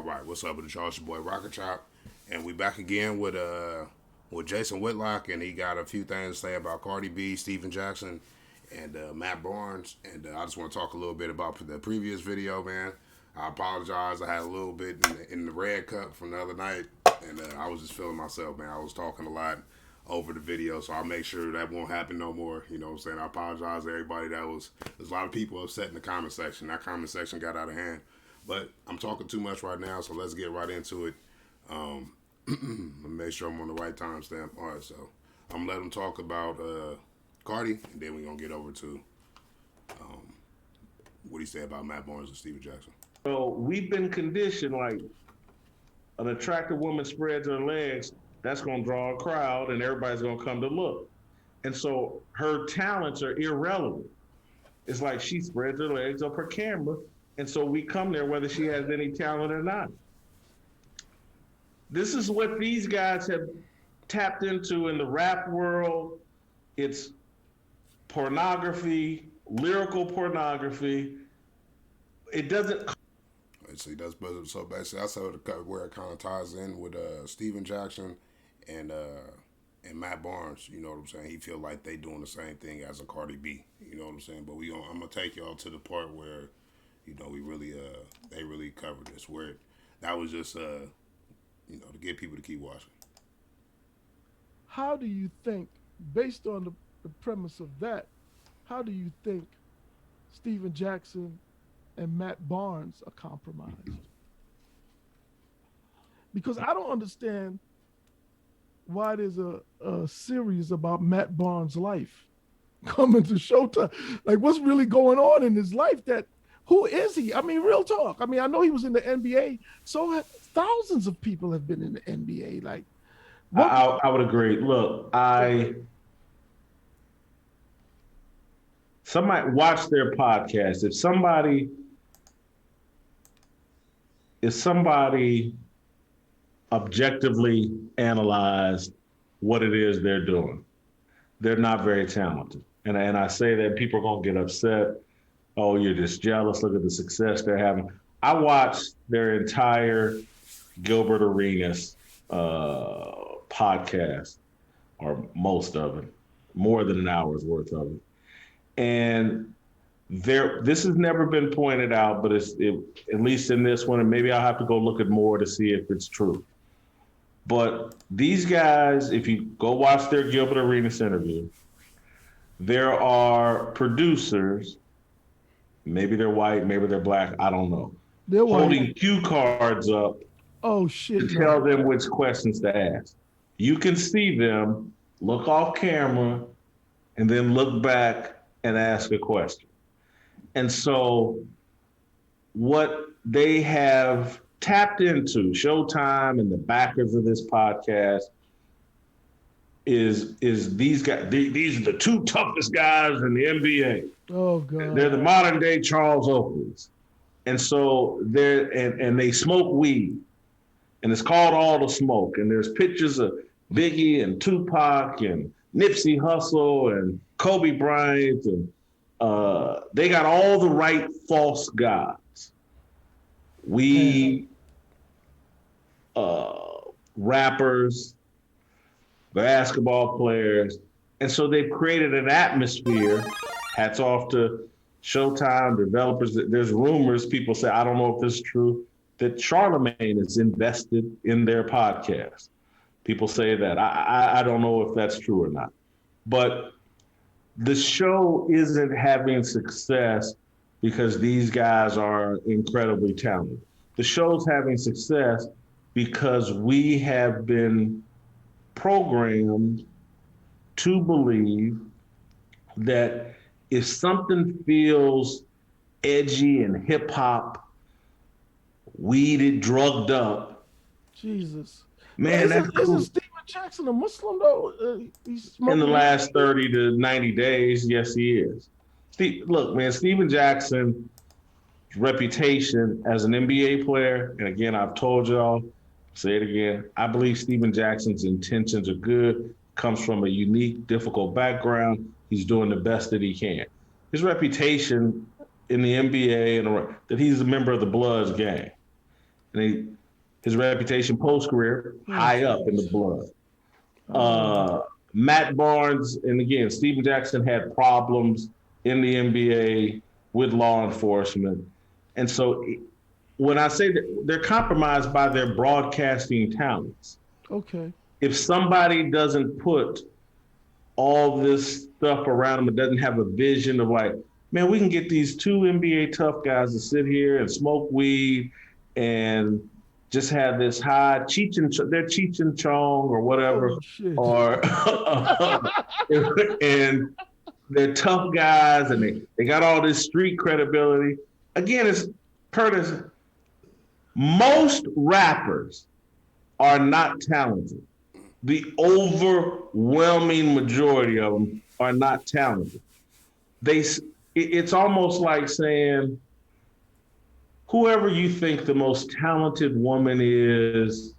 right, what's up with the show? It's your boy Rocknchop, and we back again with Jason Whitlock, and he got a few things to say about Cardi B, Steven Jackson, and Matt Barnes. And I just want to talk a little bit about the previous video, man. I apologize. I had a little bit in the red cup from the other night, and I was just feeling myself, man. I was talking a lot over the video, so I'll make sure that won't happen no more. You know what I'm saying? I apologize to everybody there's a lot of people upset in the comment section. That comment section got out of hand. But I'm talking too much right now, so let's get right into it. Make sure I'm on the right timestamp. All right, so I'm going to let them talk about Cardi, and then we're going to get over to what he said about Matt Barnes and Steven Jackson. So we've been conditioned like an attractive woman spreads her legs, that's going to draw a crowd and everybody's going to come to look. And so her talents are irrelevant. It's like she spreads her legs up her camera, and so we come there whether she has any talent or not. This is what these guys have tapped into in the rap world. It's pornography, lyrical pornography. It doesn't. So basically, that's where it kind of ties in with Steven Jackson and Matt Barnes. You know what I'm saying? He feel like they doing the same thing as a Cardi B. You know what I'm saying? But I'm gonna take y'all to the part where, you know, they really covered this. Where that was just to get people to keep watching. How do you think, based on the premise of that, how do you think Steven Jackson and Matt Barnes are compromised? Because I don't understand why there's a series about Matt Barnes' life coming to Showtime. Like, what's really going on in his life? Who is he? I mean, real talk. I mean, I know he was in the NBA. So thousands of people have been in the NBA. Like, I would agree. Look, somebody watch their podcast. If somebody objectively analyzed what it is they're doing, they're not very talented. And I say that people are going to get upset. Oh, you're just jealous. Look at the success they're having. I watched their entire Gilbert Arenas podcast, or most of it, more than an hour's worth of it. And this has never been pointed out, but at least in this one, and maybe I'll have to go look at more to see if it's true. But these guys, if you go watch their Gilbert Arenas interview, there are producers, maybe they're white, maybe they're black, I don't know, they're holding white. cue cards up to tell them which questions to ask. You can see them look off camera and then look back and ask a question. And so what they have tapped into, Showtime and the backers of this podcast, is these guys. These are the two toughest guys in the NBA. Oh God! They're the modern day Charles Oakleys, and so and they smoke weed, and it's called All the Smoke. And there's pictures of Biggie and Tupac and Nipsey Hussle and Kobe Bryant, and they got all the right false gods. We rappers, basketball players. And so they've created an atmosphere, hats off to Showtime, developers. There's rumors, people say, I don't know if this is true, that Charlemagne is invested in their podcast. People say that. I don't know if that's true or not. But the show isn't having success because these guys are incredibly talented. The show's having success because we have been programmed to believe that if something feels edgy and hip hop, weeded, drugged up, Jesus, man, isn't Steven Jackson a Muslim though? In the last 30 to 90 days, yes, he is. Look, man, Steven Jackson's reputation as an NBA player, and again, I've told y'all, say it again, I believe Steven Jackson's intentions are good, comes from a unique, difficult background. He's doing the best that he can. His reputation in the NBA and that he's a member of the Bloods gang. his reputation post career high up in the blood. Matt Barnes, and again, Steven Jackson had problems in the NBA with law enforcement. And so when I say that they're compromised by their broadcasting talents, Okay. if somebody doesn't put all this stuff around them, it doesn't have a vision of like, man, we can get these two NBA tough guys to sit here and smoke weed and just have this high they're Cheech and Chong or whatever, Holy shit. or and they're tough guys and they got all this street credibility. Again, it's Curtis. Most rappers are not talented. The overwhelming majority of them are not talented. It's almost like saying, whoever you think the most talented woman is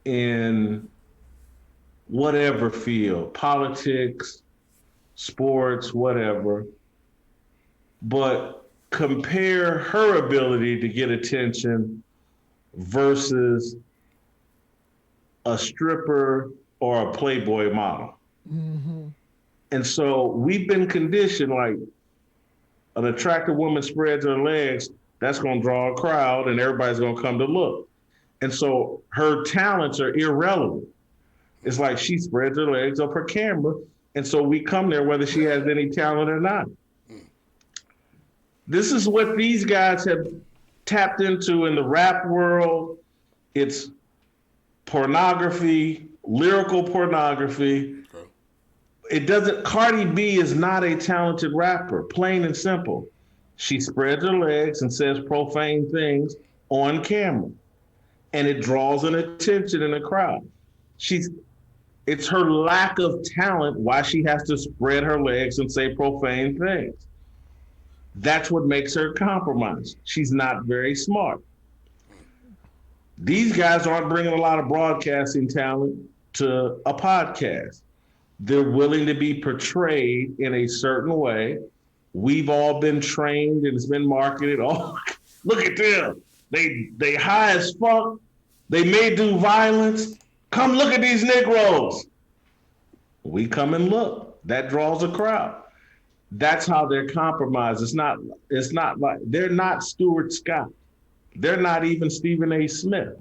in whatever field, politics, sports, whatever, but compare her ability to get attention versus a stripper or a Playboy model. Mm-hmm. And so we've been conditioned like an attractive woman spreads her legs, that's going to draw a crowd and everybody's going to come to look. And so her talents are irrelevant. It's like she spreads her legs up her camera. And so we come there whether she has any talent or not. This is what these guys have tapped into in the rap world. It's pornography, lyrical pornography. Okay. Cardi B is not a talented rapper, plain and simple. She spreads her legs and says profane things on camera, and it draws an attention in the crowd. It's her lack of talent why she has to spread her legs and say profane things. That's what makes her compromised. She's not very smart. These guys aren't bringing a lot of broadcasting talent to a podcast. They're willing to be portrayed in a certain way. We've all been trained and it's been marketed. Oh, look at them. They high as fuck. They may do violence. Come look at these Negroes. We come and look. That draws a crowd. That's how they're compromised. It's not like they're not Stuart Scott. They're not even Stephen A. Smith.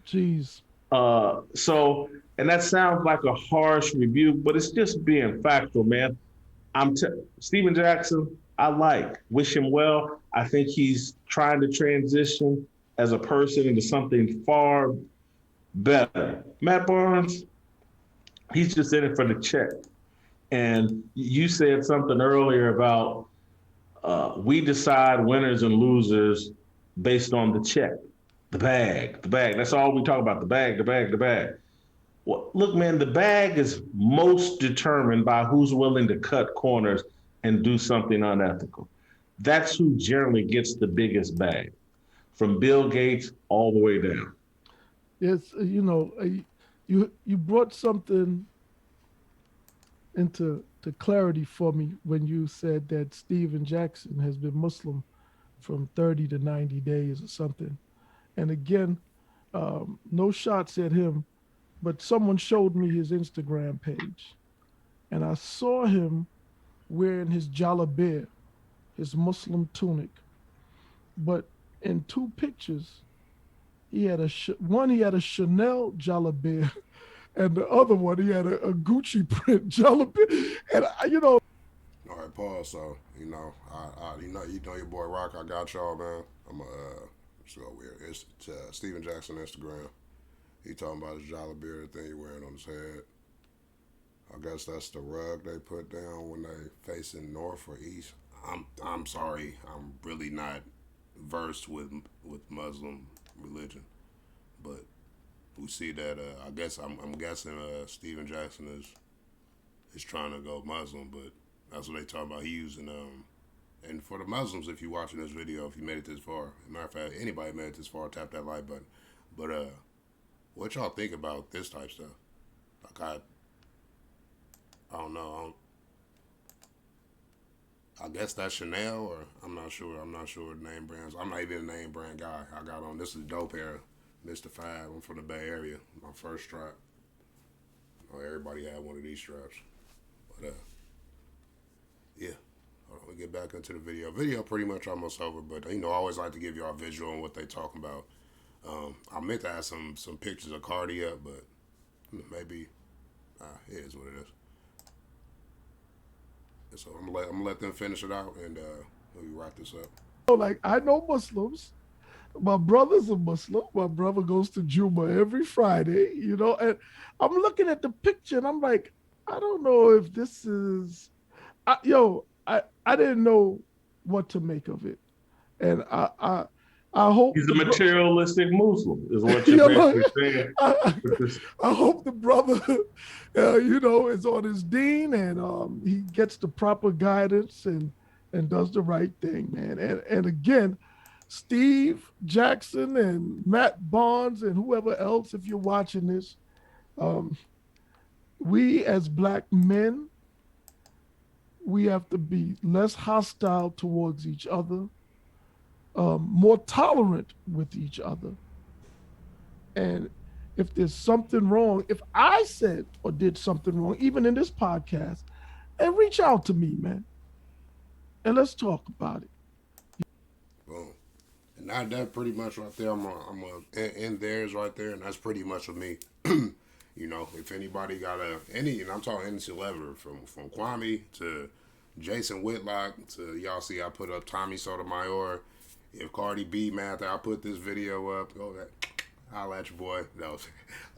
Jeez. And that sounds like a harsh rebuke, but it's just being factual, man. Steven Jackson, wish him well. I think he's trying to transition as a person into something far better. Matt Barnes, he's just in it for the check. And you said something earlier about we decide winners and losers based on the check, the bag. That's all we talk about, the bag. Well, look, man, the bag is most determined by who's willing to cut corners and do something unethical. That's who generally gets the biggest bag, from Bill Gates all the way down. Yes, you brought something into clarity for me when you said that Steven Jackson has been Muslim from 30 to 90 days or something. And again, no shots at him, but someone showed me his Instagram page. And I saw him wearing his jalabia, his Muslim tunic. But in two pictures, he had one he had a Chanel jalabia, and the other one he had a Gucci print jalabia. And All right, Paul. So I your boy Rock. I got y'all, man. I'm so weird. It's Steven Jackson Instagram. He talking about his jalabia thing he wearing on his head. I guess that's the rug they put down when they facing north or east. I'm sorry. I'm really not versed with Muslim religion, but we see that. I guess I'm guessing Steven Jackson is trying to go Muslim, but that's what they talking about. He using and for the Muslims, if you're watching this video, if you made it this far, as a matter of fact, anybody made it this far, tap that like button. But what y'all think about this type stuff? Like I don't know. I guess that's Chanel, or I'm not sure. I'm not sure the name brands. I'm not even a name brand guy. I got on. This is dope era. Mr. Five. I'm from the Bay Area. My first strap. Oh, everybody had one of these straps. But yeah. Hold on, we get back into the video. Video pretty much almost over, but I always like to give y'all a visual on what they talking about. I meant to add some pictures of Cardi up, but maybe it is what it is. So I'm gonna let them finish it out, and we wrap this up. Like I know Muslims. My brother's a Muslim. My brother goes to Juma every Friday, and I'm looking at the picture and I'm like, I don't know if this is, I didn't know what to make of it. And I hope He's a materialistic Muslim, is what you're basically saying. I hope the brother, is on his deen and he gets the proper guidance and does the right thing, man. And again, Steve Jackson and Matt Barnes and whoever else, if you're watching this, we as Black men, we have to be less hostile towards each other, more tolerant with each other. And if there's something wrong, if I said or did something wrong, even in this podcast, and reach out to me, man, and let's talk about it. Boom. And that pretty much right there. I'm gonna end theirs right there, and that's pretty much with me. If anybody got and I'm talking any celebrity from Kwame to Jason Whitlock to y'all see I put up Tommy Sotomayor. If Cardi B, man, I put this video up, go that. Holla at your boy.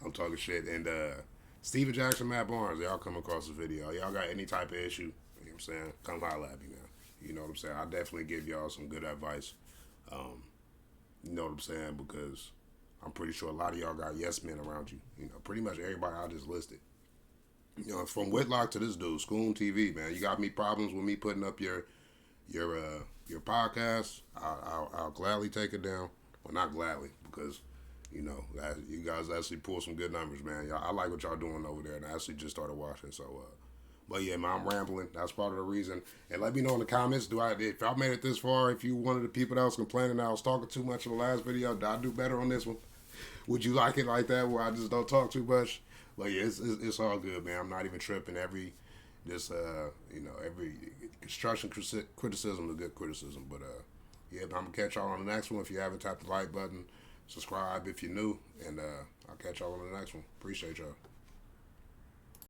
I'm talking shit. And Steven Jackson, Matt Barnes, y'all come across the video. Y'all got any type of issue, you know what I'm saying? Come holla at me now. You know what I'm saying? I definitely give y'all some good advice. You know what I'm saying? Because I'm pretty sure a lot of y'all got yes men around you. Pretty much everybody I just listed. From Whitlock to this dude, Scoon TV, man. You got me problems with me putting up your podcast? I'll gladly take it down. Well, not gladly, because you guys actually pull some good numbers, man. I like what y'all doing over there, and I actually just started watching. So, but yeah, man, I'm rambling. That's part of the reason. And let me know in the comments, if I made it this far, if you one of the people that was complaining that I was talking too much in the last video, did I do better on this one? Would you like it like that, where I just don't talk too much? But yeah, it's all good, man. I'm not even tripping. Every construction criticism is good criticism. But yeah, I'm gonna catch y'all on the next one. If you haven't tapped the like button, subscribe if you're new, and I'll catch y'all on the next one. Appreciate y'all.